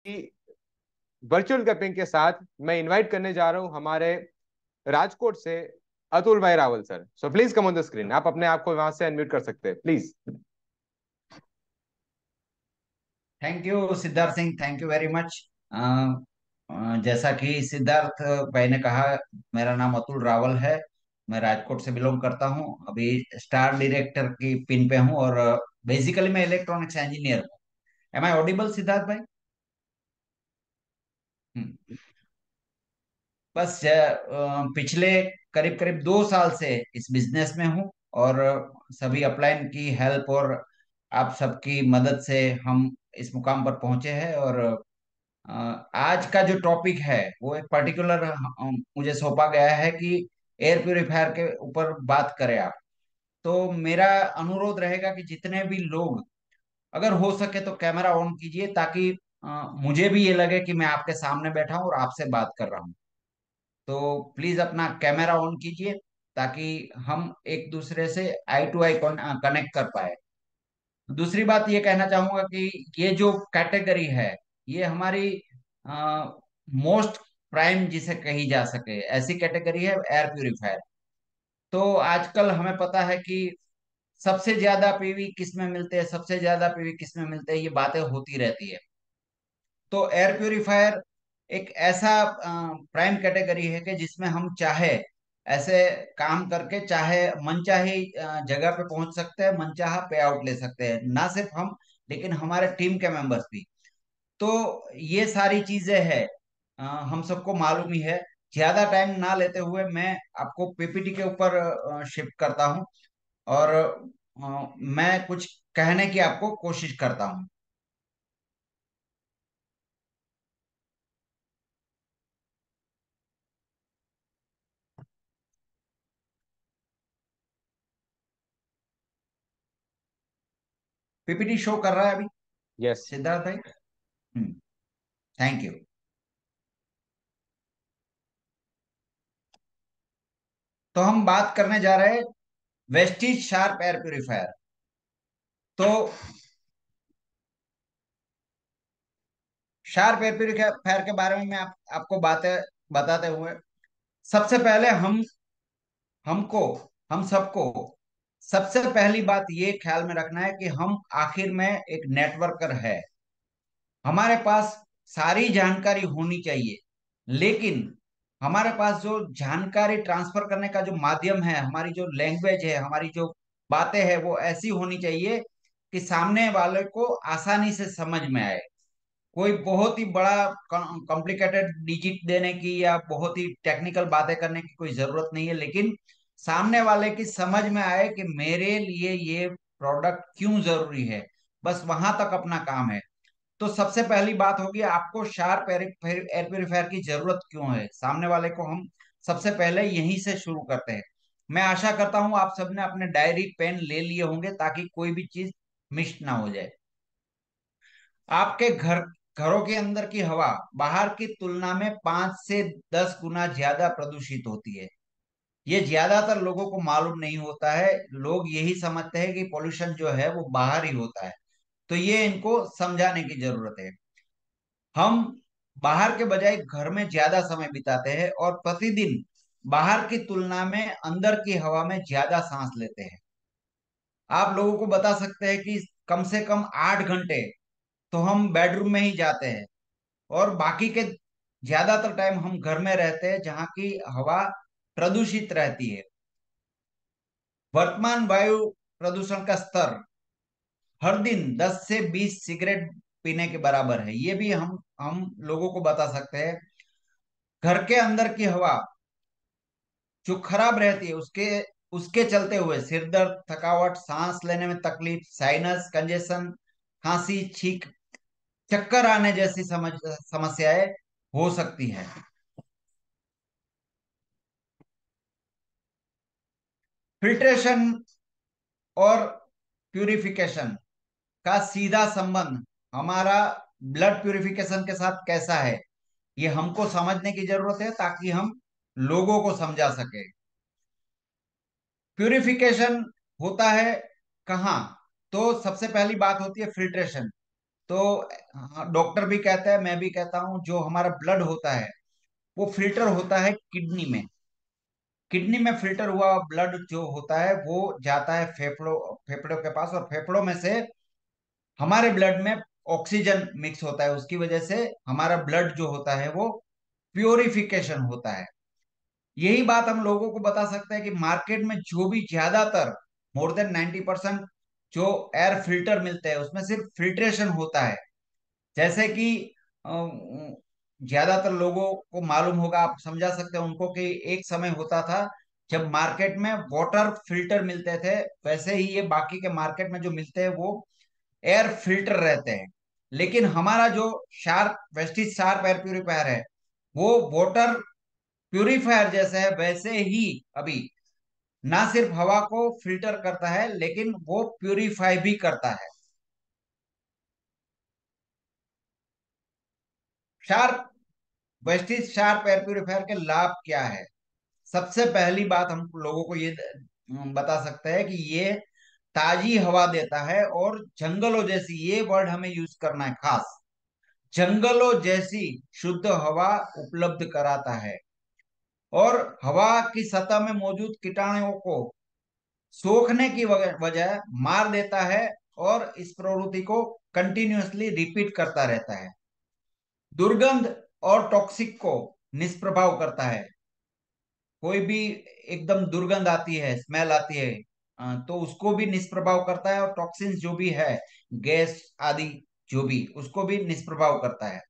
कि virtual capping के साथ मैं इनवाइट करने जा रहा हूं हमारे राजकोट से अतुल भाई Rawal sir. So please come on the screen. आप अपने आप को वहां से अनम्यूट कर सकते हैं please. Thank you Siddharth Singh, thank you very much. जैसा कि सिद्धार्थ भाई ने कहा, मेरा नाम अतुल रावल है। मैं राजकोट से बिलोंग करता हूं। अभी स्टार डायरेक्टर की पिन पे हूं और बेसिकली मैं इलेक्ट्रॉनिक्स इंजीनियर हूं। एम आई ऑडिबल सिद्धार्थ भाई? हम्म। बस पिछले करीब करीब 2 साल से इस बिजनेस में हूं और सभी अपलाइन की हेल्प और आप सबकी मदद से हम इस मुकाम पर पहुंचे हैं। और अ, आज का जो टॉपिक है वो एक पर्टिकुलर मुझे सौंपा गया है कि एयर प्यूरिफायर के ऊपर बात करें आप। तो मेरा अनुरोध रहेगा कि जितने भी लोग अगर हो सके तो कैमरा ऑन कीजिए, ताकि मुझे भी ये लगे कि मैं आपके सामने बैठा हूं और आपसे बात कर रहा हूं। तो प्लीज अपना कैमरा ऑन कीजिए ताकि हम एक दूसरे से आई टू आई कनेक्ट कर पाए। दूसरी बात ये कहना चाहूंगा कि ये जो कैटेगरी है ये हमारी मोस्ट प्राइम जिसे कही जा सके ऐसी कैटेगरी है एयर प्यूरिफायर। तो आजकल हमें पता है कि सबसे ज्यादा पीवी किस में मिलते हैं, सबसे ज्यादा पीवी किस में मिलते हैं, ये बातें होती रहती है। तो एयर प्यूरिफायर एक ऐसा प्राइम कैटेगरी है कि जिसमें हम चाहे ऐसे काम करके चाहे मनचाही जगह पे पहुंच सकते हैं, मनचाहा पे आउट ले सकते हैं। ना सिर्फ हम, लेकिन हमारे टीम के मेंबर्स भी। तो ये सारी चीजें हैं, हम सबको मालूम ही है। ज्यादा टाइम ना लेते हुए मैं आपको पीपीटी के ऊपर शिफ्ट करता हूं और मैं कुछ कहने की आपको कोशिश करता हूं। पीपीटी शो कर रहा है अभी यस। सिद्धार्थ भाई? हम्म। Thank you. तो हम बात करने जा रहे हैं वेस्टीज शार्प एयर प्यूरिफायर। तो शार्प एयर प्यूरिफायर के बारे में मैं आपको बातें बताते हुए, सबसे पहले हमको हम सबको सबसे पहली बात ये ख्याल में रखना है कि हम आखिर में एक नेटवर्कर है। हमारे पास सारी जानकारी होनी चाहिए, लेकिन हमारे पास जो जानकारी ट्रांसफर करने का जो माध्यम है, हमारी जो लैंग्वेज है, हमारी जो बातें हैं, वो ऐसी होनी चाहिए कि सामने वाले को आसानी से समझ में आए। कोई बहुत ही बड़ा कॉम्प्लिकेटेड डिजिट देने की या बहुत ही टेक्निकल बातें करने की कोई जरूरत नहीं है, लेकिन सामने वाले की समझ में आए कि मेरे लिए ये प्रोडक्ट क्यों जरूरी है। बस वहां तक अपना काम है। तो सबसे पहली बात होगी, आपको शार्प एयर एयर प्योरीफायर की जरूरत क्यों है सामने वाले को, हम सबसे पहले यहीं से शुरू करते हैं। मैं आशा करता हूं आप सबने अपने डायरी पेन ले लिए होंगे ताकि कोई भी चीज मिस ना हो जाए। आपके घरों के अंदर की हवा बाहर की तुलना में 5 से 10 गुना ज्यादा प्रदूषित होती है। ये ज्यादातर लोगों को मालूम नहीं होता है। लोग यही समझते हैं कि पोल्यूशन जो है वो बाहर ही होता है। तो ये इनको समझाने की जरूरत है। हम बाहर के बजाय घर में ज्यादा समय बिताते हैं और प्रतिदिन बाहर की तुलना में अंदर की हवा में ज्यादा सांस लेते हैं। आप लोगों को बता सकते हैं कि कम से कम 8 घंटे तो हम बेडरूम में ही जाते हैं और बाकी के ज्यादातर टाइम हम घर में रहते हैं जहाँ की हवा प्रदूषित रहती है। वर्तमान वायु प्रदूषण का स्तर हर दिन 10 से 20 सिगरेट पीने के बराबर है। ये भी हम लोगों को बता सकते हैं। घर के अंदर की हवा जो खराब रहती है, उसके उसके चलते हुए सिर दर्द, थकावट, सांस लेने में तकलीफ, साइनस कंजेशन, खांसी, छींक, चक्कर आने जैसी समस्याएं हो सकती हैं। फिल्ट्रेशन और प्यूरिफिकेशन का सीधा संबंध हमारा ब्लड प्यूरिफिकेशन के साथ कैसा है, ये हमको समझने की जरूरत है ताकि हम लोगों को समझा सके। प्यूरिफिकेशन होता है कहाँ? तो सबसे पहली बात होती है फिल्ट्रेशन। तो डॉक्टर भी कहता है, मैं भी कहता हूँ, जो हमारा ब्लड होता है वो फिल्टर होता है किडनी में। किडनी में फिल्टर हुआ ब्लड जो होता है वो जाता है फेफड़ों फेफड़ों के पास, और फेफड़ों में से हमारे ब्लड में ऑक्सीजन मिक्स होता है। उसकी वजह से हमारा ब्लड जो होता है वो प्योरिफिकेशन होता है। यही बात हम लोगों को बता सकते हैं कि मार्केट में जो भी ज्यादातर मोर देन 90% जो एयर फिल्टर मिलते हैं उसमें सिर्फ फिल्ट्रेशन होता है। जैसे कि ज्यादातर लोगों को मालूम होगा, आप समझा सकते हैं उनको, कि एक समय होता था जब मार्केट में वाटर फिल्टर मिलते थे, वैसे ही ये बाकी के मार्केट में जो मिलते हैं वो एयर फिल्टर रहते हैं। लेकिन हमारा जो sharp Vestige sharp air purifier है वो वाटर प्यूरिफायर जैसे है, वैसे ही अभी ना सिर्फ हवा को फिल्टर करता है लेकिन वो प्यूरिफाई भी करता है। Sharp Vestige sharp air purifier के लाभ क्या है? सबसे पहली बात हम लोगों को ये बता सकते हैं कि ये ताजी हवा देता है, और जंगलों जैसी, ये वर्ड हमें यूज करना है खास, जंगलों जैसी शुद्ध हवा उपलब्ध कराता है। और हवा की सतह में मौजूद कीटाणुओं को सोखने की वजह मार देता है, और इस प्रवृत्ति को कंटिन्यूअसली रिपीट करता रहता है। दुर्गंध और टॉक्सिक को निष्प्रभाव करता है। कोई भी एकदम दुर्गंध आती है, स्मेल आती है, तो उसको भी निष्प्रभाव करता है, और टॉक्सिन्स जो भी है, गैस आदि जो भी, उसको भी निष्प्रभाव करता है।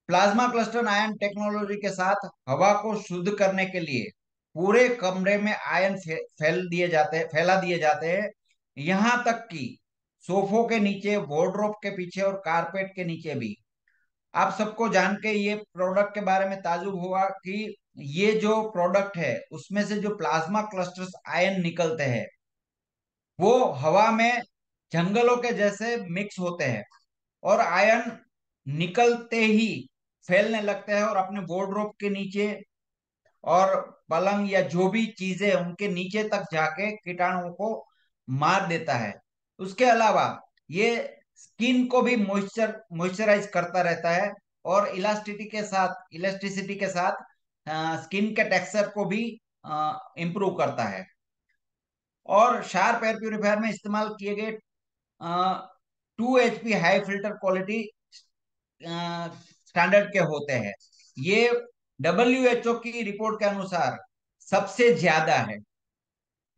प्लाज्मा क्लस्टर आयन टेक्नोलॉजी के साथ हवा को शुद्ध करने के लिए पूरे कमरे में आयन फैला दिए जाते हैं। यहां तक कि सोफों के नीचे, वार्डरोब के पीछे और कारपेट के नीचे भी। आप सबको जान के ये प्रोडक्ट के बारे में ताजुब हुआ कि ये जो प्रोडक्ट है उसमें से जो प्लाज्मा क्लस्टर्स आयन निकलते हैं वो हवा में जंगलों के जैसे मिक्स होते हैं, और आयन निकलते ही फैलने लगते हैं और अपने वार्डरोब के नीचे और पलंग या जो भी चीजें उनके नीचे तक जाके कीटाणुओं को मार देता है। उसके अलावा ये स्किन को भी मॉइस्चराइज करता रहता है, और इलास्टिसिटी के साथ स्किन के टेक्सचर को भी इम्प्रूव करता है। और शार्प एयर प्यूरिफायर में इस्तेमाल किए गए 2 HP high filter quality standard के होते हैं। ये WHO की रिपोर्ट के अनुसार सबसे ज्यादा है।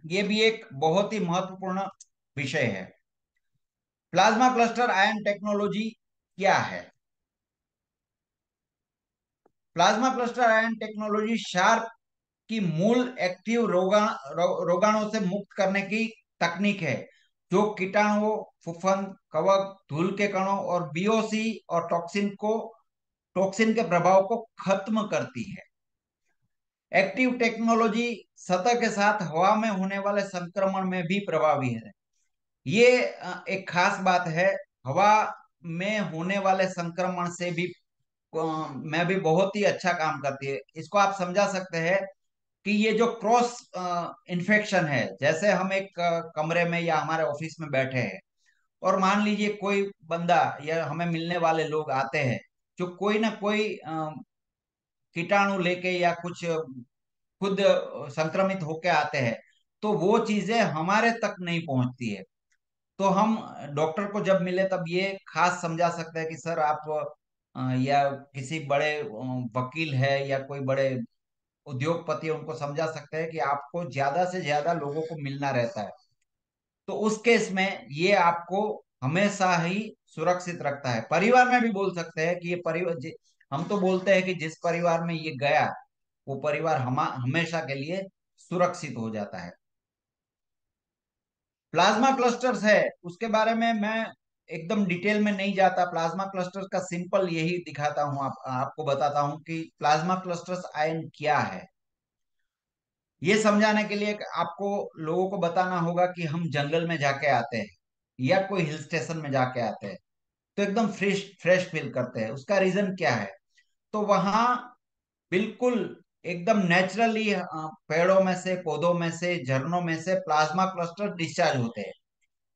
ये भी एक बहुत ही महत्वपूर्ण विषय है। प्लाज्मा क्लस्टर आयन टेक्नोलॉजी क्या है? Plasma cluster ion technology sharp की मूल एक्टिव रोगाणु से मुक्त करने की तकनीक है, जो कीटाणुओं, फफूंद, कवक, धूल के कणों और बीओसी और टॉक्सिन के प्रभाव को खत्म करती है। एक्टिव टेक्नोलॉजी सतह के साथ हवा में होने वाले संक्रमण में भी प्रभावी है। ये एक खास बात है। हवा में होने वाले संक्रमण से भी में भी बहुत ही अच्छा काम करती है। इसको आप समझा सकते हैं कि ये जो क्रॉस इन्फेक्शन है, जैसे हम एक कमरे में या हमारे ऑफिस में बैठे हैं, और मान लीजिए कोई बंदा या हमें मिलने वाले लोग आते हैं जो कोई ना कोई कीटाणु लेके या कुछ खुद संक्रमित होके आते हैं, तो वो चीजें हमारे तक नहीं पहुंचती है। तो हम डॉक्टर को जब मिले तब ये खास समझा सकते हैं कि सर आप या किसी बड़े वकील है या कोई बड़े उद्योगपति है, उनको समझा सकते हैं कि आपको ज्यादा से ज्यादा लोगों को मिलना रहता है। तो उस केस में ये आपको हमेशा ही सुरक्षित रखता है। परिवार में भी बोल सकते हैं कि ये परिवार, हम तो बोलते हैं कि जिस परिवार में ये गया वो परिवार हमेशा के लिए सुरक्षित हो जाता है। प्लाज्मा क्लस्टर्स है, उसके बारे में मैं एकदम डिटेल में नहीं जाता। प्लाज्मा क्लस्टर्स का सिंपल यही दिखाता हूं, आपको बताता हूं कि प्लाज्मा क्लस्टर्स आयन क्या है। ये समझाने के लिए आपको लोगों को बताना होगा कि हम जंगल में जाके आते हैं या कोई हिल स्टेशन में जाके आते हैं तो एकदम फ्रेश फ्रेश फील करते हैं। उसका रीजन क्या है? तो वहां बिल्कुल एकदम नेचुरली पेड़ों में से, पौधों में से, झरनों में से प्लाज्मा क्लस्टर डिस्चार्ज होते हैं।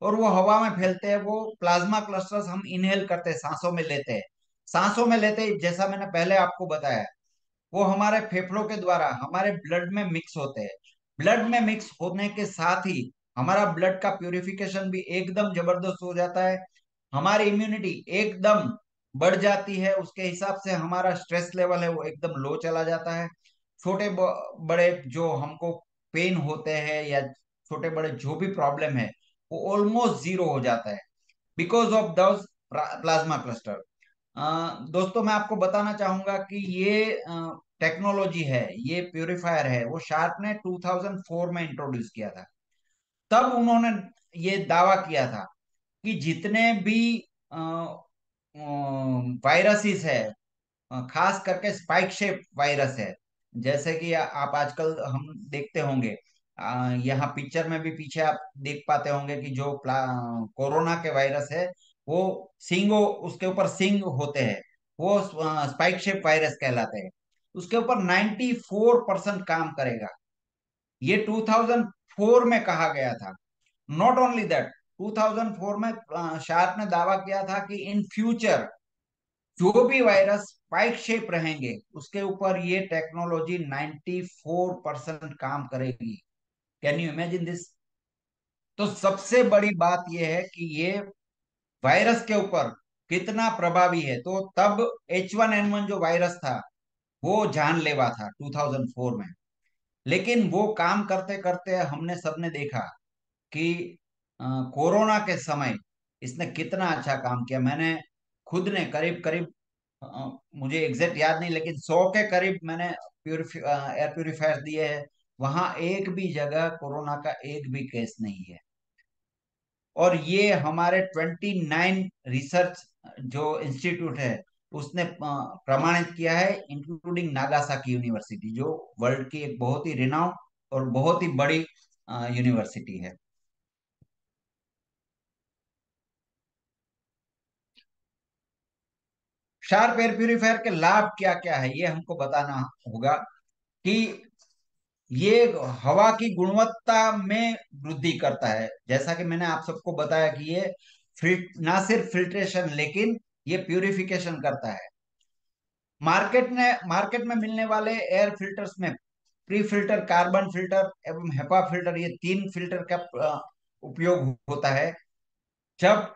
और वो हवा में फैलते हैं। वो प्लाज्मा क्लस्टर्स हम इनहेल करते हैं, सांसों में लेते हैं। सांसों में लेते ही, जैसा मैंने पहले आपको बताया, वो हमारे फेफड़ों के द्वारा हमारे ब्लड में मिक्स होते हैं। ब्लड में मिक्स होने के साथ ही हमारा ब्लड का प्यूरिफिकेशन भी एकदम जबरदस्त हो जाता है। हमारी इम्यूनिटी एकदम बढ़ जाती है। उसके हिसाब से हमारा स्ट्रेस लेवल है वो एकदम लो चला जाता है। बड़े जो हमको पेन होते हैं या छोटे बड़े जो भी प्रॉब्लम है, वो ऑलमोस्ट जीरो हो जाता है, because of those plasma cluster. दोस्तों, मैं आपको बताना चाहूंगा कि ये टेक्नोलॉजी है, ये प्यूरिफायर है, वो शार्प ने 2004 में इंट्रोड्यूस किया था। तब उन्होंने ये दावा किया था कि जितने भी वायरसेस है, खास करके स्पाइक शेप वायरस है, जैसे कि आप आजकल हम देखते होंगे, यहाँ पिक्चर में भी पीछे आप देख पाते होंगे कि जो कोरोना के वायरस है, वो सिंगो उसके ऊपर सिंग होते हैं, वो स्पाइक शेप वायरस कहलाते हैं। उसके ऊपर 94% काम करेगा, ये 2004 में कहा गया था। नॉट ओनली दैट, 2004 में शार्प ने दावा किया था कि इन फ्यूचर जो भी वायरस स्पाइक शेप रहेंगे, उसके ऊपर ये टेक्नोलॉजी 94% काम करेगी। Can you imagine this? तो सबसे बड़ी बात यह है कि ये वायरस के ऊपर कितना प्रभावी है। तो तब H1N1 जो वायरस था, वो जानलेवा था 2004 में। लेकिन वो काम करते करते हमने सबने देखा कि कोरोना के समय इसने कितना अच्छा काम किया। मैंने खुद ने करीब करीब, मुझे एग्जैक्ट याद नहीं, लेकिन 100 के करीब मैंने एयर प्यूरिफायर दिए हैं। वहां एक भी जगह कोरोना का एक भी केस नहीं है। और ये हमारे 29 रिसर्च जो इंस्टीट्यूट है, उसने प्रमाणित किया है, इंक्लूडिंग नागासाकी यूनिवर्सिटी, जो वर्ल्ड की एक बहुत ही रिनाउंड और बहुत ही बड़ी यूनिवर्सिटी है। शार्प एयर प्यूरिफायर के लाभ क्या क्या है, ये हमको बताना होगा। कि ये हवा की गुणवत्ता में वृद्धि करता है। जैसा कि मैंने आप सबको बताया कि ये ना सिर्फ फिल्ट्रेशन, लेकिन ये प्यूरिफिकेशन करता है। मार्केट में मिलने वाले एयर फिल्टर्स में प्री फिल्टर, कार्बन फिल्टर एवं हेपा फिल्टर, ये तीन फिल्टर का उपयोग होता है। जब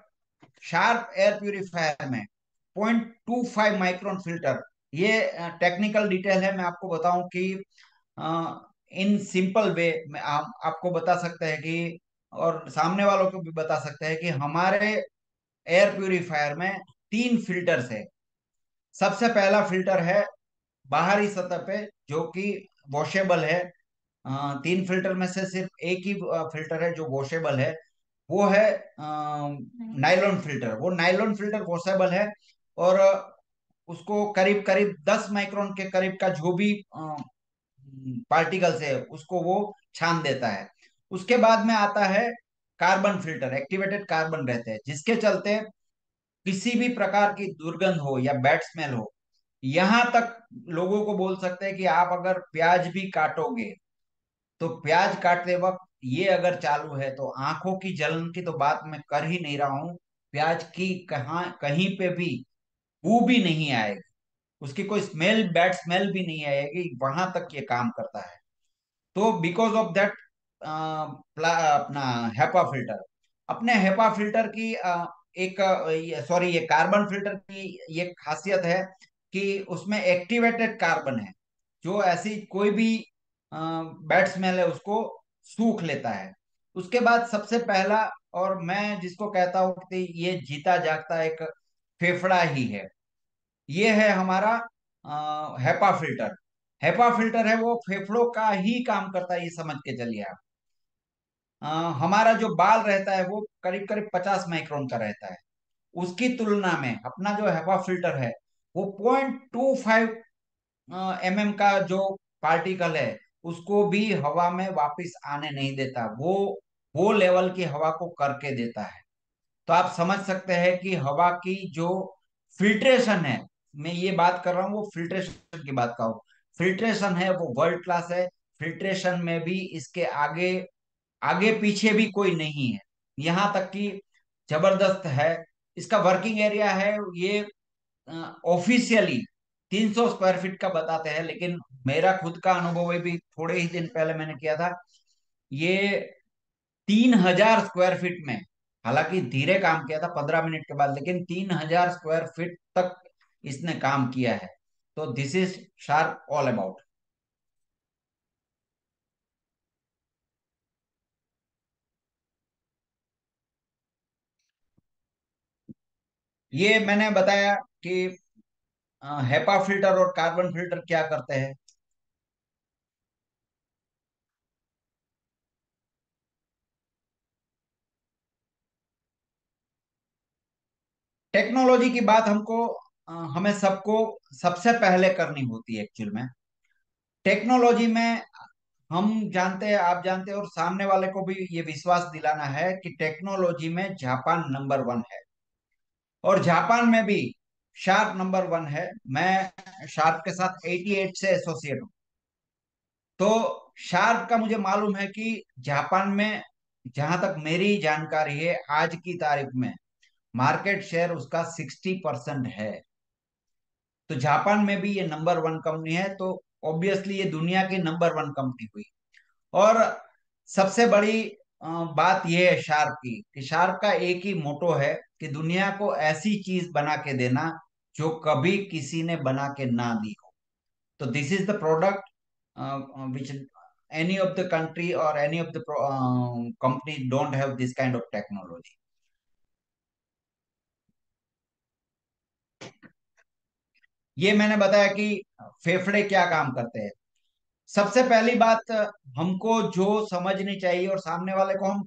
शार्प एयर प्यूरिफायर में 0.25 माइक्रोन फिल्टर, ये टेक्निकल डिटेल है, मैं आपको बताऊं कि इन सिंपल वे में आपको बता सकते हैं कि, और सामने वालों को भी बता सकते हैं कि हमारे एयर प्यूरिफायर में तीन फिल्टर्स है। सबसे पहला फिल्टर है बाहरी सतह पे, जो कि वॉशेबल है। तीन फिल्टर में से सिर्फ एक ही फिल्टर है जो वॉशेबल है, वो है नायलॉन फिल्टर। वो नायलॉन फिल्टर वॉशेबल है, और उसको करीब करीब 10 माइक्रोन के करीब का जो भी पार्टिकल्स है, उसको वो छान देता है। उसके बाद में आता है कार्बन फिल्टर, एक्टिवेटेड कार्बन रहते हैं, जिसके चलते किसी भी प्रकार की दुर्गंध हो या बैड स्मेल हो, यहां तक लोगों को बोल सकते हैं कि आप अगर प्याज भी काटोगे, तो प्याज काटते वक्त ये अगर चालू है, तो आंखों की जलन की तो बात मैं कर ही नहीं रहा हूं, प्याज की कहाँ कहीं पे भी बू भी नहीं आएगी, उसकी कोई स्मेल, बैड स्मेल भी नहीं आएगी। वहां तक ये काम करता है। तो बिकॉज ऑफ दैट, अपना हेपा फिल्टर, अपने हेपा फिल्टर की एक, सॉरी, ये कार्बन फिल्टर की ये खासियत है कि उसमें एक्टिवेटेड कार्बन है, जो ऐसी कोई भी बैड स्मेल है उसको सूख लेता है। उसके बाद सबसे पहला, और मैं जिसको कहता हूँ कि ये जीता जागता एक फेफड़ा ही है, ये है हमारा हेपा फिल्टर। हेपा फिल्टर है वो फेफड़ों का ही काम करता है, ये समझ के चलिए आप। अ, हमारा जो बाल रहता है वो करीब करीब 50 माइक्रोन का रहता है। उसकी तुलना में अपना जो हेपा फिल्टर है, वो 0.25 का जो पार्टिकल है, उसको भी हवा में वापस आने नहीं देता। वो लेवल की हवा को करके देता है। तो आप समझ सकते हैं कि हवा की जो फिल्ट्रेशन है, मैं ये बात कर रहा हूँ, वो फिल्ट्रेशन की बात कर रहा हूँ, फिल्ट्रेशन है वो वर्ल्ड क्लास है। फिल्ट्रेशन में भी इसके आगे आगे पीछे भी कोई नहीं है। यहाँ तक कि जबरदस्त है। इसका वर्किंग एरिया है ये ऑफिशियली 300 स्क्वायर फीट का बताते हैं, लेकिन मेरा खुद का अनुभव है, भी थोड़े ही दिन पहले मैंने किया था, ये 3000 स्क्वायर फीट में, हालांकि धीरे काम किया था 15 मिनट के बाद, लेकिन 3000 स्क्वायर फीट तक इसने काम किया है। तो this is sharp all about. ये मैंने बताया कि हेपा फिल्टर और कार्बन फिल्टर क्या करते हैं। टेक्नोलॉजी की बात हमको हमें सबको सबसे पहले करनी होती है एक्चुअल में। टेक्नोलॉजी में हम जानते हैं, आप जानते हैं, और सामने वाले को भी ये विश्वास दिलाना है कि टेक्नोलॉजी में जापान नंबर वन है, और जापान में भी शार्प नंबर वन है। मैं शार्प के साथ 88 से एसोसिएट हूँ। तो शार्प का मुझे मालूम है कि जापान में, जहां तक मेरी जानकारी है, आज की तारीख में मार्केट शेयर उसका 60% है। तो जापान में भी ये नंबर वन कंपनी है, तो ऑब्वियसली ये दुनिया की नंबर वन कंपनी हुई। और सबसे बड़ी बात यह है शार्क की, कि शार्क का एक ही मोटो है कि दुनिया को ऐसी चीज बना के देना जो कभी किसी ने बना के ना दी हो। तो this is the product which any of the country or any of the company don't have this kind of technology. ये मैंने बताया कि फेफड़े क्या काम करते हैं। सबसे पहली बात, हमको जो समझनी चाहिए, और सामने वाले को हम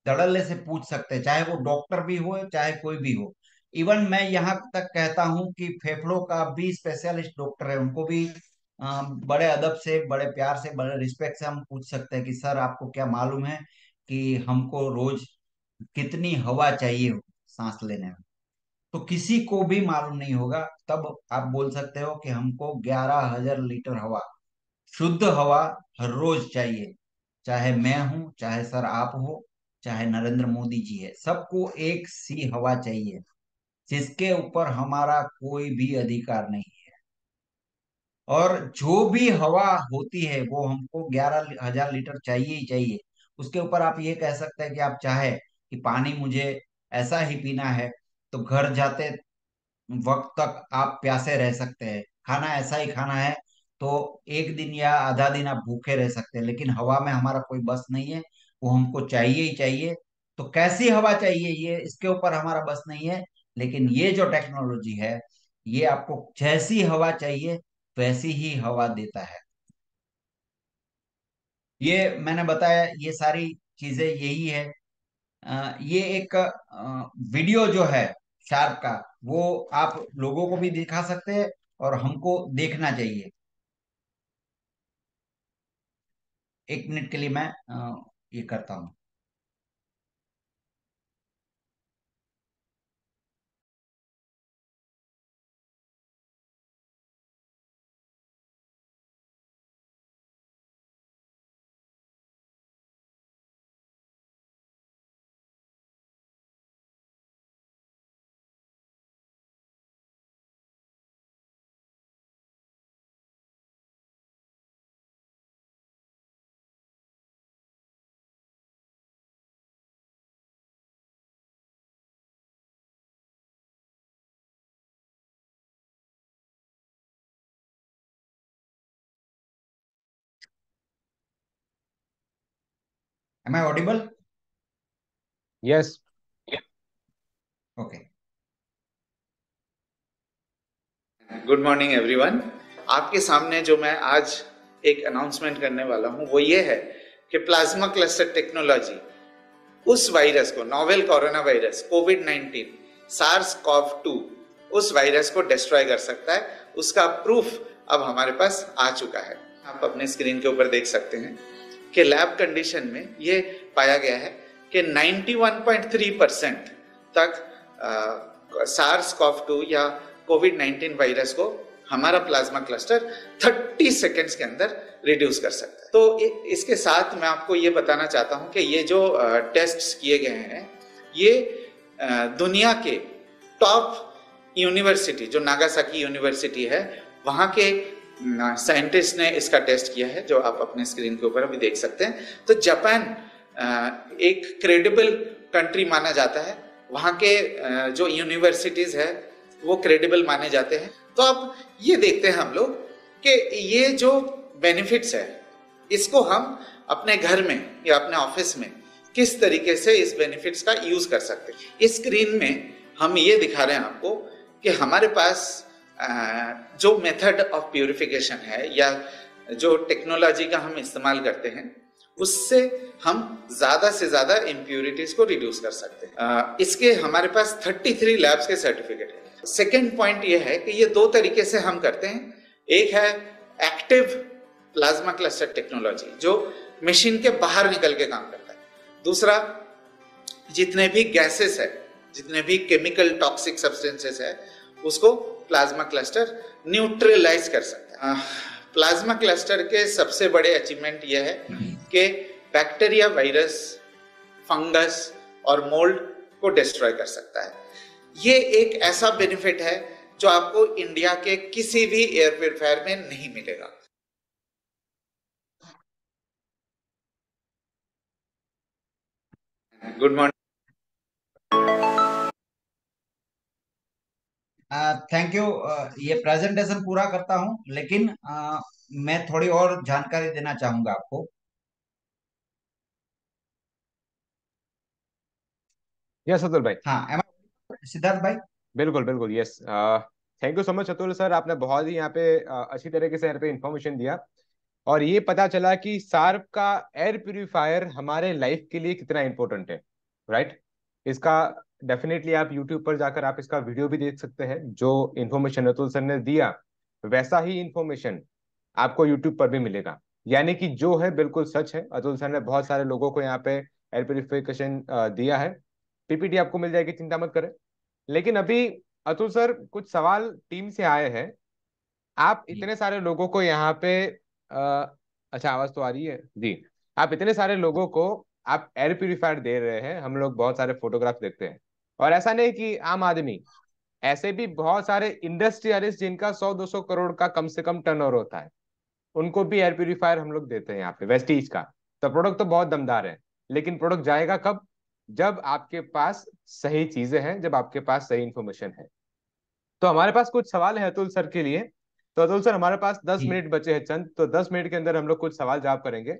धड़ल्ले से पूछ सकते हैं, चाहे वो डॉक्टर भी हो चाहे कोई भी हो। इवन मैं यहाँ तक कहता हूँ कि फेफड़ों का भी स्पेशलिस्ट डॉक्टर है, उनको भी बड़े अदब से, बड़े प्यार से, बड़े रिस्पेक्ट से हम पूछ सकते हैं कि सर आपको क्या मालूम है कि हमको रोज कितनी हवा चाहिए सांस लेने में। तो किसी को भी मालूम नहीं होगा। तब आप बोल सकते हो कि हमको 11,000 लीटर हवा, शुद्ध हवा हर रोज चाहिए। चाहे मैं हूं, चाहे सर आप हो, चाहे नरेंद्र मोदी जी है, सबको एक सी हवा चाहिए, जिसके ऊपर हमारा कोई भी अधिकार नहीं है। और जो भी हवा होती है वो हमको 11,000 लीटर चाहिए ही चाहिए। उसके ऊपर आप ये कह सकते हैं कि आप चाहे कि पानी मुझे ऐसा ही पीना है, तो घर जाते वक्त तक आप प्यासे रह सकते हैं। खाना ऐसा ही खाना है तो एक दिन या आधा दिन आप भूखे रह सकते हैं, लेकिन हवा में हमारा कोई बस नहीं है, वो हमको चाहिए ही चाहिए। तो कैसी हवा चाहिए ये इसके ऊपर हमारा बस नहीं है, लेकिन ये जो टेक्नोलॉजी है, ये आपको जैसी हवा चाहिए वैसी ही हवा देता है। ये मैंने बताया, ये सारी चीजें यही है। ये एक वीडियो जो है शार्क का, वो आप लोगों को भी दिखा सकते हैं और हमको देखना चाहिए। 1 मिनट के लिए मैं ये करता हूँ। Am I audible? Yes. Okay. Good morning everyone. आपके सामने जो मैं आज एक अनाउंसमेंट करने वाला हूं वो ये है कि प्लाज्मा क्लस्टर टेक्नोलॉजी उस वायरस को, नोवेल कोरोना वायरस कोविड-19 सार्स कॉव 2, उस वायरस को डिस्ट्रॉय कर सकता है। उसका प्रूफ अब हमारे पास आ चुका है। आप अपने स्क्रीन के ऊपर देख सकते हैं कि लैब कंडीशन में ये पाया गया है कि 91.3% तक सार्स कॉव 2 या कोविड-19 वायरस को हमारा प्लाज्मा क्लस्टर 30 सेकेंड्स के अंदर रिड्यूस कर सकता है। तो इसके साथ मैं आपको ये बताना चाहता हूं कि ये जो टेस्ट्स किए गए हैं ये दुनिया के टॉप यूनिवर्सिटी, जो नागासाकी यूनिवर्सिटी है, वहाँ के साइंटिस्ट ने इसका टेस्ट किया है, जो आप अपने स्क्रीन के ऊपर अभी देख सकते हैं। तो जापान एक क्रेडिबल कंट्री माना जाता है, वहाँ के जो यूनिवर्सिटीज है वो क्रेडिबल माने जाते हैं। तो अब ये देखते हैं हम लोग कि ये जो बेनिफिट्स है इसको हम अपने घर में या अपने ऑफिस में किस तरीके से इस बेनिफिट्स का यूज कर सकते हैं। इस स्क्रीन में हम ये दिखा रहे हैं आपको कि हमारे पास जो मेथड ऑफ प्यूरिफिकेशन है या जो टेक्नोलॉजी का हम इस्तेमाल करते हैं उससे हम ज्यादा से ज्यादा इम्प्यूरिटीज को रिड्यूस कर सकते हैं। इसके हमारे पास 33 लैब्स के सर्टिफिकेट है। सेकेंड पॉइंट ये है कि ये दो तरीके से हम करते हैं। एक है एक्टिव प्लाज्मा क्लस्टर टेक्नोलॉजी, जो मशीन के बाहर निकल के काम करता है। दूसरा, जितने भी गैसेस है, जितने भी केमिकल टॉक्सिक सब्सटेंसेस है, उसको प्लाज्मा क्लस्टर न्यूट्रलाइज कर सकता है। प्लाज्मा क्लस्टर के सबसे बड़े अचीवमेंट यह है कि बैक्टीरिया, वायरस, फंगस और मोल्ड को डिस्ट्रॉय कर सकता है। ये एक ऐसा बेनिफिट है जो आपको इंडिया के किसी भी एयर प्यूरिफायर में नहीं मिलेगा। Good morning. Thank you. ये प्रेजेंटेशन पूरा करता हूँ, लेकिन मैं थोड़ी और जानकारी देना चाहूंगा आपको। यस अतुल भाई। हाँ, सिद्धार्थ भाई। बिल्कुल बिल्कुल, yes. Thank you so much Atul sir, आपने बहुत ही यहाँ पे अच्छी तरीके से यहाँ पे इंफॉर्मेशन दिया और ये पता चला कि सार्प का एयर प्यूरिफायर हमारे लाइफ के लिए कितना इंपॉर्टेंट है, राइट। इसका डेफिनेटली आप यूट्यूब पर जाकर आप इसका वीडियो भी देख सकते हैं। जो इन्फॉर्मेशन अतुल सर ने दिया वैसा ही इंफॉर्मेशन आपको यूट्यूब पर भी मिलेगा, यानी कि जो है बिल्कुल सच है। अतुल सर ने बहुत सारे लोगों को यहाँ पे एयर प्यूरिफिकेशन दिया है। पीपीटी आपको मिल जाएगी, चिंता मत करें। लेकिन अभी अतुल सर कुछ सवाल टीम से आए हैं। आप जी इतने सारे लोगों को यहाँ पे अच्छा, आवाज तो आ रही है जी। आप इतने सारे लोगों को आप एयर प्यूरिफायर दे रहे हैं, हम लोग बहुत सारे फोटोग्राफ देखते हैं। और ऐसा नहीं कि आम आदमी, ऐसे भी बहुत सारे इंडस्ट्रियलिस्ट जिनका 100-200 करोड़ का कम से कम टर्नओवर होता है, उनको भी एयर प्यूरिफायर हम लोग देते हैं यहाँ पे वेस्टीज का। तो प्रोडक्ट तो बहुत दमदार है, लेकिन प्रोडक्ट जाएगा कब? जब आपके पास सही चीजें हैं, जब आपके पास सही इंफॉर्मेशन है। तो हमारे पास कुछ सवाल है अतुल सर के लिए। तो अतुल सर, हमारे पास 10 मिनट बचे हैं चंद, तो 10 मिनट के अंदर हम लोग कुछ सवाल जवाब करेंगे।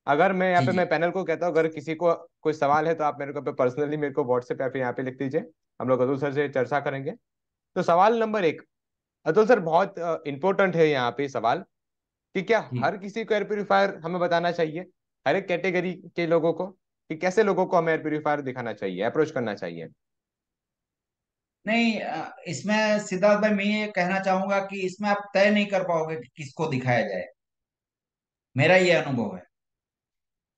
अगर मैं यहाँ जी पे जी। मैं पैनल को कहता हूँ, अगर किसी को कोई सवाल है तो आप मेरे को पर्सनली मेरे को व्हाट्सएप या फिर यहाँ पे लिख दीजिए, हम लोग अतुल सर से चर्चा करेंगे। तो सवाल नंबर 1, अतुल सर, बहुत इंपॉर्टेंट है यहाँ पे सवाल कि क्या जी हर किसी को एयर प्यूरिफायर हमें बताना चाहिए, हर एक कैटेगरी के लोगों को, कि कैसे लोगों को हमें एयर प्यूरिफायर दिखाना चाहिए, अप्रोच करना चाहिए? नहीं, इसमें सिद्धार्थ भाई मैं ये कहना चाहूंगा कि इसमें आप तय नहीं कर पाओगे कि किसको दिखाया जाए। मेरा ये अनुभव है,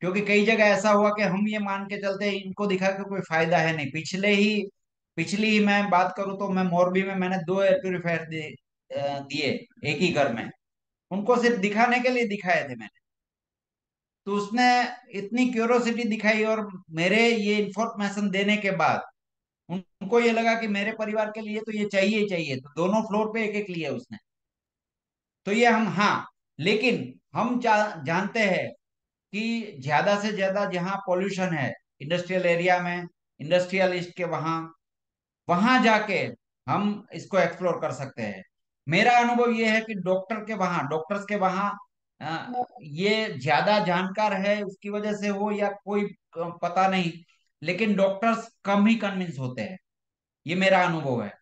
क्योंकि कई जगह ऐसा हुआ कि हम ये मान के चलते हैं इनको दिखा के कोई फायदा है नहीं। पिछली ही मैं बात करूं तो मैं मोरबी में मैंने 2 एयर प्यूरिफायर दिए एक ही घर में। उनको सिर्फ दिखाने के लिए दिखाए थे मैंने। तो उसने इतनी क्यूरोसिटी दिखाई, और मेरे ये इंफॉर्मेशन देने के बाद उनको ये लगा कि मेरे परिवार के लिए तो ये चाहिए ही चाहिए, तो दोनों फ्लोर पे एक एक लिया उसने। तो ये हम, हाँ, लेकिन हम जानते हैं कि ज्यादा से ज्यादा जहाँ पॉल्यूशन है इंडस्ट्रियल एरिया में, इंडस्ट्रियलिस्ट के वहां वहां जाके हम इसको एक्सप्लोर कर सकते हैं। मेरा अनुभव ये है कि डॉक्टर्स के वहां ये ज्यादा जानकार है, उसकी वजह से हो या कोई पता नहीं, लेकिन डॉक्टर्स कम ही कन्विंस होते हैं। ये मेरा अनुभव है।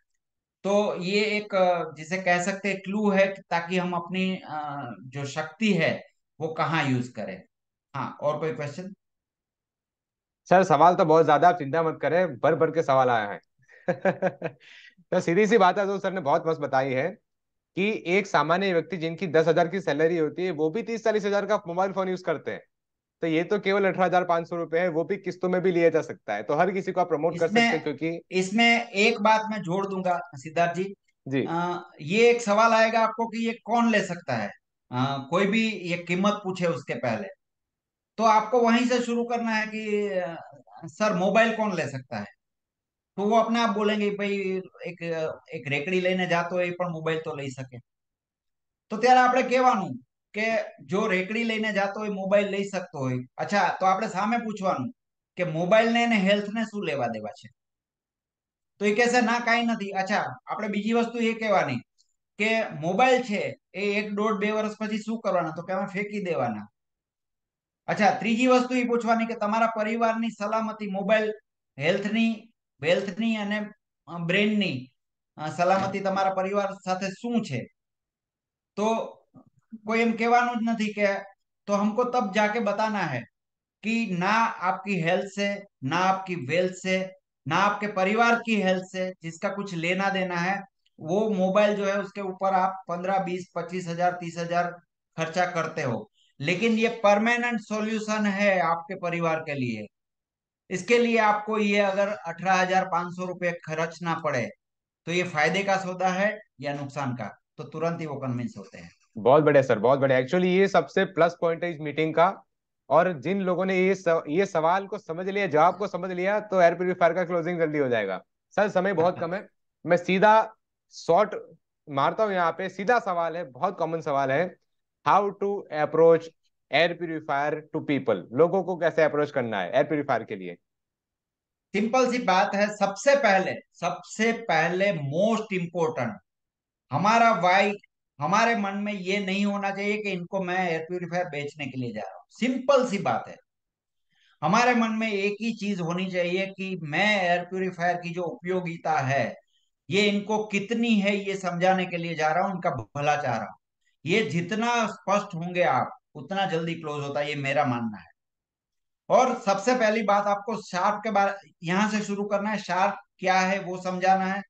तो ये एक जिसे कह सकते हैं क्लू है ताकि हम अपनी जो शक्ति है वो कहाँ यूज करें। हाँ, और कोई क्वेश्चन? सर सवाल तो बहुत ज्यादा, आप चिंता मत करें, भर भर के सवाल आया है। तो सीधी सी बात है, तो सर ने बहुत मस्त बताई है कि एक सामान्य व्यक्ति जिनकी 10,000 की सैलरी होती है वो भी 30-40 हजार का मोबाइल फोन यूज करते हैं। तो ये तो केवल 18,500 रुपए है, वो भी किस्तों में भी लिया जा सकता है। तो हर किसी को आप प्रमोट कर सकते इसमें हैं, क्योंकि इसमें एक बात मैं जोड़ दूंगा सिद्धार्थ जी। जी ये एक सवाल आएगा आपको कि ये कौन ले सकता है। कोई भी ये कीमत पूछे उसके पहले, तो आपको वहीं से शुरू करना है कि सर मोबाइल कौन ले सकता है। तो वो अपने आप बोलेंगे भाई એક એક રેકડી લઈને જાતો હોય એ પણ મોબાઈલ તો લઈ શકે. તો ત્યારે આપણે કહેવાનું કે જો રેકડી લઈને જાતો હોય મોબાઈલ લઈ શકતો હોય, અચ્છા તો આપણે સામે પૂછવાનું કે મોબાઈલ ને અને હેલ્થ ને શું લેવા દેવા છે? તો એ કહેશે ના કાંઈ નથી. અચ્છા આપણે બીજી વસ્તુ એ કહેવાની કે મોબાઈલ છે એ 1, 1.5, 2 વર્ષ પછી શું કરવાના? તો કે અમે ફેંકી દેવાના. અચ્છા ત્રીજી વસ્તુ એ પૂછવાની કે તમારા પરિવારની સલામતી, મોબાઈલ હેલ્થની વેલ્થની અને બ્રેનની સલામતી તમારા પરિવાર સાથે શું છે? तो कोई हम कहवानुं ज नहीं के तो हमको तब जाके बताना है कि ना आपकी हेल्थ से, ना आपकी वेल्थ से, ना आपके परिवार की हेल्थ से जिसका कुछ लेना देना है, वो मोबाइल जो है उसके ऊपर आप 15, 20, 25 हजार 30 हजार खर्चा करते हो, लेकिन ये परमानेंट सॉल्यूशन है आपके परिवार के लिए. इसके लिए आपको ये अगर 18,500 रुपये खर्चना पड़े तो ये फायदे का सौदा है या नुकसान का? तो तुरंत ही वो कन्विंस होते हैं. बहुत बढ़िया सर, बहुत बढ़िया। एक्चुअली ये सबसे प्लस पॉइंट है इस मीटिंग का। और जिन लोगों ने ये सवाल को समझ लिया, जवाब को समझ लिया, तो एयर प्यूरिफायर का क्लोजिंग जल्दी हो जाएगा। सर समय बहुत कम है, मैं सीधा शॉर्ट मारता हूँ यहाँ पे। सीधा सवाल है, बहुत कॉमन सवाल है, how to approach air purifier to people. लोगों को कैसे अप्रोच करना है एयर प्यूरिफायर के लिए? सिंपल सी बात है, सबसे पहले मोस्ट इंपोर्टेंट हमारा वाई, हमारे मन में ये नहीं होना चाहिए कि इनको मैं एयर प्यूरिफायर बेचने के लिए जा रहा हूं। सिंपल सी बात है, हमारे मन में एक ही चीज होनी चाहिए कि मैं एयर प्यूरिफायर की जो उपयोगिता है ये इनको कितनी है ये समझाने के लिए जा रहा हूं, इनका भला चाह रहा हूं। ये जितना स्पष्ट होंगे आप उतना जल्दी क्लोज होता है, ये मेरा मानना है। और सबसे पहली बात आपको शार्प के बारे यहां से शुरू करना है, शार्प क्या है वो समझाना है।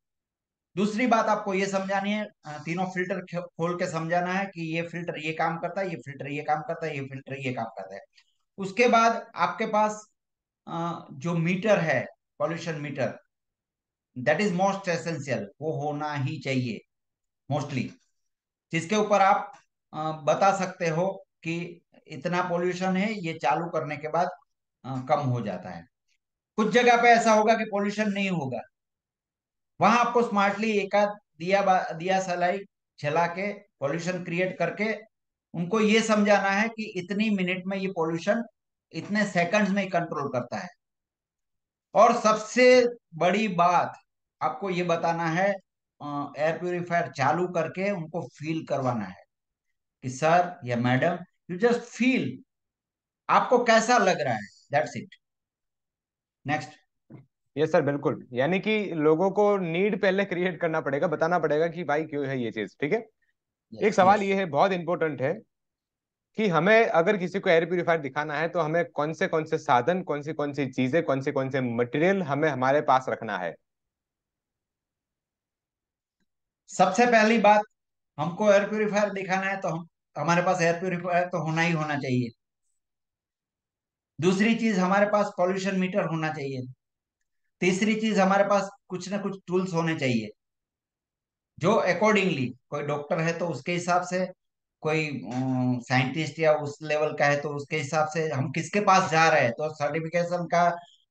दूसरी बात आपको ये समझानी है, तीनों फिल्टर खोल के समझाना है कि ये फिल्टर ये काम करता है, ये फिल्टर ये काम करता है, ये फिल्टर ये काम करता है। उसके बाद आपके पास जो मीटर है, pollution meter, that is most essential, वो होना ही चाहिए मोस्टली, जिसके ऊपर आप बता सकते हो कि इतना पॉल्यूशन है, ये चालू करने के बाद कम हो जाता है। कुछ जगह पे ऐसा होगा कि पॉल्यूशन नहीं होगा, वहां आपको स्मार्टली एक आध दिया सलाई जला के पॉल्यूशन क्रिएट करके उनको ये समझाना है कि इतनी मिनट में ये पॉल्यूशन इतने सेकंड्स में कंट्रोल करता है। और सबसे बड़ी बात आपको ये बताना है, एयर प्यूरिफायर चालू करके उनको फील करवाना है कि सर या मैडम, यू जस्ट फील, आपको कैसा लग रहा है, दैट्स इट। नेक्स्ट। ये सर बिल्कुल, यानी कि लोगों को नीड पहले क्रिएट करना पड़ेगा, बताना पड़ेगा कि भाई क्यों है ये चीज, ठीक है। एक यस सवाल यस। ये है, बहुत इंपॉर्टेंट है, कि हमें अगर किसी को एयर प्यूरिफायर दिखाना है तो हमें कौन से साधन, कौन सी चीजें, कौन से मटेरियल हमें हमारे पास रखना है? सबसे पहली बात, हमको एयर प्यूरिफायर दिखाना है तो हम हमारे पास एयर प्यूरिफायर तो होना ही होना चाहिए। दूसरी चीज, हमारे पास पॉल्यूशन मीटर होना चाहिए। तीसरी चीज, हमारे पास कुछ ना कुछ टूल्स होने चाहिए जो अकॉर्डिंगली, कोई डॉक्टर है तो उसके हिसाब से, कोई साइंटिस्ट या उस लेवल का है तो उसके हिसाब से, हम किसके पास जा रहे हैं तो सर्टिफिकेशन का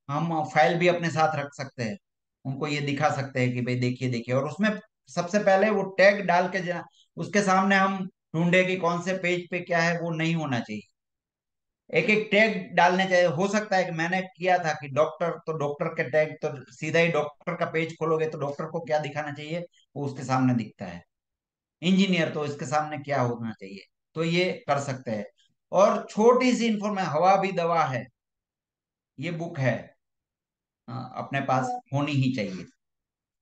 हम फाइल भी अपने साथ रख सकते हैं, उनको ये दिखा सकते हैं कि भाई देखिए देखिए। और उसमें सबसे पहले वो टैग डाल के उसके सामने हम ढूंढे कि कौन से पेज पे क्या है, वो नहीं होना चाहिए। एक एक टैग डालने चाहिए। हो सकता है कि मैंने किया था कि डॉक्टर, तो डॉक्टर के टैग तो सीधा ही डॉक्टर का पेज खोलोगे तो डॉक्टर को क्या दिखाना चाहिए वो उसके सामने दिखता है। इंजीनियर तो इसके सामने क्या होना चाहिए, तो ये कर सकते हैं। और छोटी सी इंफॉर्मेशन, हवा भी दवा है, ये बुक है, अपने पास होनी ही चाहिए।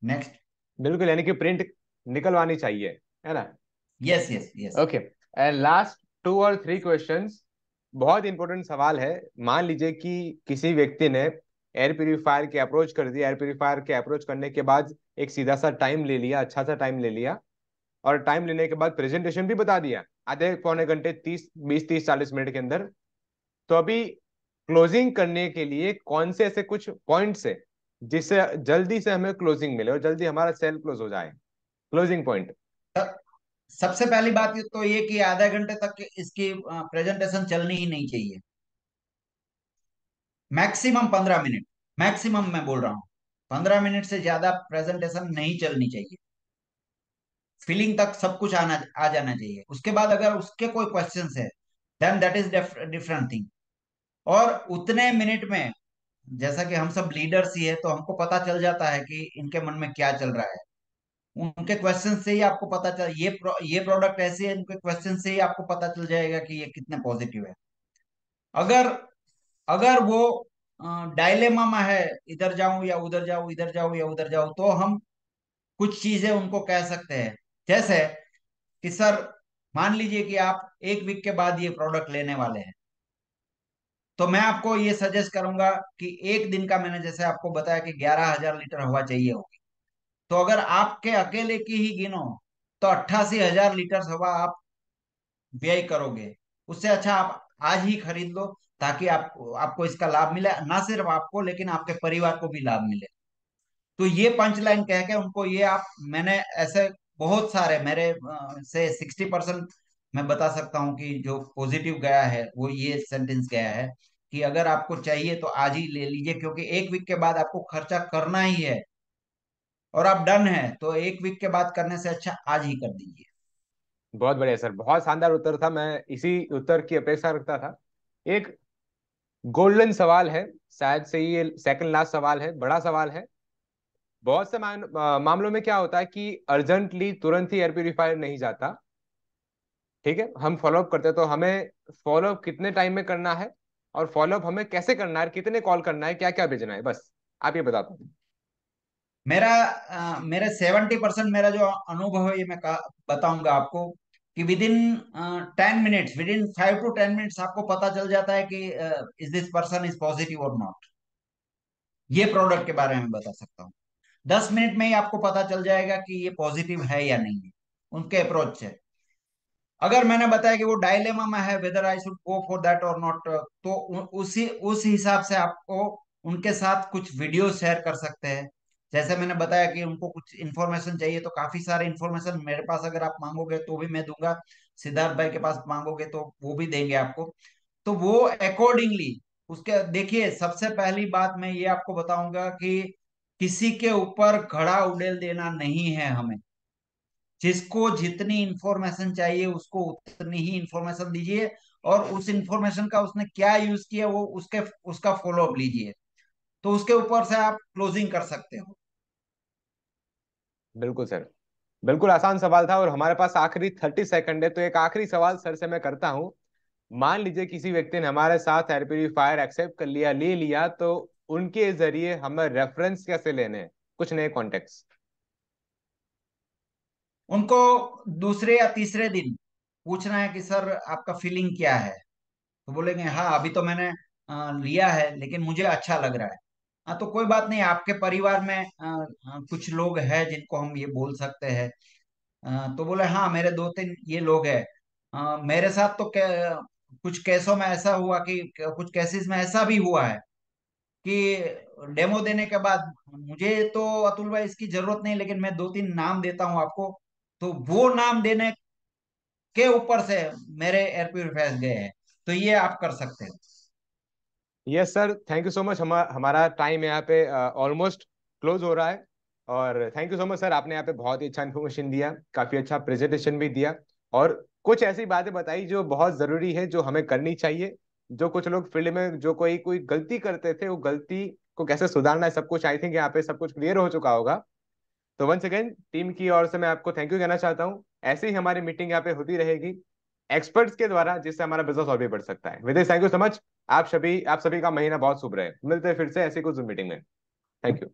नेक्स्ट। बिल्कुल, यानी कि प्रिंट निकलवानी चाहिए, है ना। Yes yes yes. Okay, and last 2 और 3 क्वेश्चंस। बहुत इंपॉर्टेंट सवाल है। मान लीजिए कि किसी व्यक्ति ने एयर प्यूरिफायर के अप्रोच कर दिया, एयर प्यूरिफायर के अप्रोच करने के बाद एक सीधा सा टाइम ले लिया, अच्छा सा टाइम ले लिया, और टाइम लेने के बाद प्रेजेंटेशन भी बता दिया आधे पौने घंटे, 30, 20, 30, 40 मिनट के अंदर। तो अभी क्लोजिंग करने के लिए कौन से ऐसे कुछ पॉइंट्स है जिससे जल्दी से हमें क्लोजिंग मिले और जल्दी हमारा सेल क्लोज हो जाए? Closing point. सबसे पहली बात तो ये कि आधा घंटे तक इसकी प्रेजेंटेशन चलनी ही नहीं चाहिए, मैक्सिमम 15 मिनट, मैक्सिमम मैं बोल रहा हूँ। 15 मिनट से ज्यादा प्रेजेंटेशन नहीं चलनी चाहिए। फीलिंग तक सब कुछ आ जाना चाहिए। उसके बाद अगर उसके कोई क्वेश्चन है, then that is different thing. और उतने मिनट में, जैसा कि हम सब लीडर्स ही है, तो हमको पता चल जाता है कि इनके मन में क्या चल रहा है। उनके क्वेश्चन से ही आपको पता चल, ये प्रोडक्ट ऐसी है, उनके क्वेश्चन से ही आपको पता चल जाएगा कि ये कितने पॉजिटिव है। अगर अगर वो डायलेमा में है, इधर जाऊं या उधर जाऊं, इधर जाऊं या उधर जाऊं, तो हम कुछ चीजें उनको कह सकते हैं। जैसे कि सर, मान लीजिए कि आप 1 वीक के बाद ये प्रोडक्ट लेने वाले हैं, तो मैं आपको ये सजेस्ट करूंगा कि एक दिन का, मैंने जैसे आपको बताया कि 11,000 लीटर हवा चाहिए होगी, तो अगर आपके अकेले की ही गिनो तो 88,000 लीटर हवा आप व्यय करोगे। उससे अच्छा आप आज ही खरीद लो, ताकि आपको इसका लाभ मिले, ना सिर्फ आपको लेकिन आपके परिवार को भी लाभ मिले। तो ये पंच लाइन कह के उनको, ये आप, मैंने ऐसे बहुत सारे मेरे से 60% मैं बता सकता हूँ कि जो पॉजिटिव गया है वो ये सेंटेंस गया है कि अगर आपको चाहिए तो आज ही ले लीजिए, क्योंकि 1 वीक के बाद आपको खर्चा करना ही है, और आप डन है तो 1 वीक के बाद करने से अच्छा आज ही कर दीजिए। बहुत बढ़िया सर, बहुत शानदार उत्तर था। मैं इसी उत्तर की अपेक्षा रखता था। एक गोल्डन सवाल है, शायद से ये सेकंड लास्ट सवाल है, बड़ा सवाल है। बहुत से मामलों में क्या होता है कि अर्जेंटली तुरंत ही एयर प्यूरिफायर नहीं जाता। ठीक है, हम फॉलोअप करते हैं, तो हमें फॉलोअप कितने टाइम में करना है, और फॉलोअप हमें कैसे करना है, कितने कॉल करना है, क्या क्या भेजना है, बस आप ये बता दो। मेरे 70% मेरा जो अनुभव है, ये मैं बताऊंगा आपको कि विद इन 5 to 10 मिनट्स आपको पता चल जाता है कि is this person is positive और नॉट। ये प्रोडक्ट के बारे में बता सकता हूँ। 10 मिनट में ही आपको पता चल जाएगा कि ये पॉजिटिव है या नहीं है, उनके अप्रोच से। अगर मैंने बताया कि वो डायलेमा में है, whether I should go for that और नॉट, तो उस हिसाब से आपको उनके साथ कुछ वीडियो शेयर कर सकते हैं। जैसे मैंने बताया कि उनको कुछ इन्फॉर्मेशन चाहिए, तो काफी सारे इन्फॉर्मेशन मेरे पास अगर आप मांगोगे तो भी मैं दूंगा, सिद्धार्थ भाई के पास मांगोगे तो वो भी देंगे आपको। तो वो अकॉर्डिंगली उसके, देखिए सबसे पहली बात मैं ये आपको बताऊंगा कि किसी के ऊपर घड़ा उड़ेल देना नहीं है हमें। जिसको जितनी इंफॉर्मेशन चाहिए उसको उतनी ही इंफॉर्मेशन दीजिए, और उस इंफॉर्मेशन का उसने क्या यूज किया वो उसका फॉलो अप लीजिए, तो उसके ऊपर से आप क्लोजिंग कर सकते हो। बिल्कुल सर, बिल्कुल आसान सवाल था, और हमारे पास आखिरी 30 सेकंड है, तो एक आखिरी सवाल सर से मैं करता हूँ। मान लीजिए किसी व्यक्ति ने हमारे साथ एयर प्यूरीफायर एक्सेप्ट कर लिया, ले लिया, तो उनके जरिए हमें रेफरेंस कैसे लेने हैं, कुछ नए कॉन्टेक्ट। उनको दूसरे या तीसरे दिन पूछना है कि सर आपका फीलिंग क्या है, तो बोलेंगे हाँ अभी तो मैंने लिया है लेकिन मुझे अच्छा लग रहा है। हाँ तो कोई बात नहीं, आपके परिवार में कुछ लोग हैं जिनको हम ये बोल सकते हैं। तो बोले हाँ मेरे 2-3 ये लोग हैं। मेरे साथ तो कुछ केसों में ऐसा हुआ कि, कुछ केसेस में ऐसा भी हुआ है कि डेमो देने के बाद, मुझे तो अतुल भाई इसकी जरूरत नहीं, लेकिन मैं 2-3 नाम देता हूँ आपको, तो वो नाम देने के ऊपर से मेरे एयर प्यूरिफायर गए हैं। तो ये आप कर सकते हो। Yes sir, thank you so much. हमारा टाइम यहाँ पे ऑलमोस्ट क्लोज हो रहा है। और thank you so much sir, आपने यहाँ पे बहुत ही अच्छा इन्फॉर्मेशन दिया, काफी अच्छा प्रेजेंटेशन भी दिया, और कुछ ऐसी बातें बताई जो बहुत जरूरी है, जो हमें करनी चाहिए। जो कुछ लोग फील्ड में जो कोई कोई गलती करते थे, वो गलती को कैसे सुधारना है, सब कुछ आई थिंक यहाँ पे सब कुछ क्लियर हो चुका होगा। तो वंस अगेन टीम की ओर से मैं आपको थैंक यू कहना चाहता हूँ। ऐसे ही हमारी मीटिंग यहाँ पे होती रहेगी एक्सपर्ट्स के द्वारा, जिससे हमारा बिजनेस और भी बढ़ सकता है। विदेश, थैंक यू सो मच। आप सभी का महीना बहुत शुभ रहे। मिलते हैं फिर से ऐसी कुछ मीटिंग में। Thank you.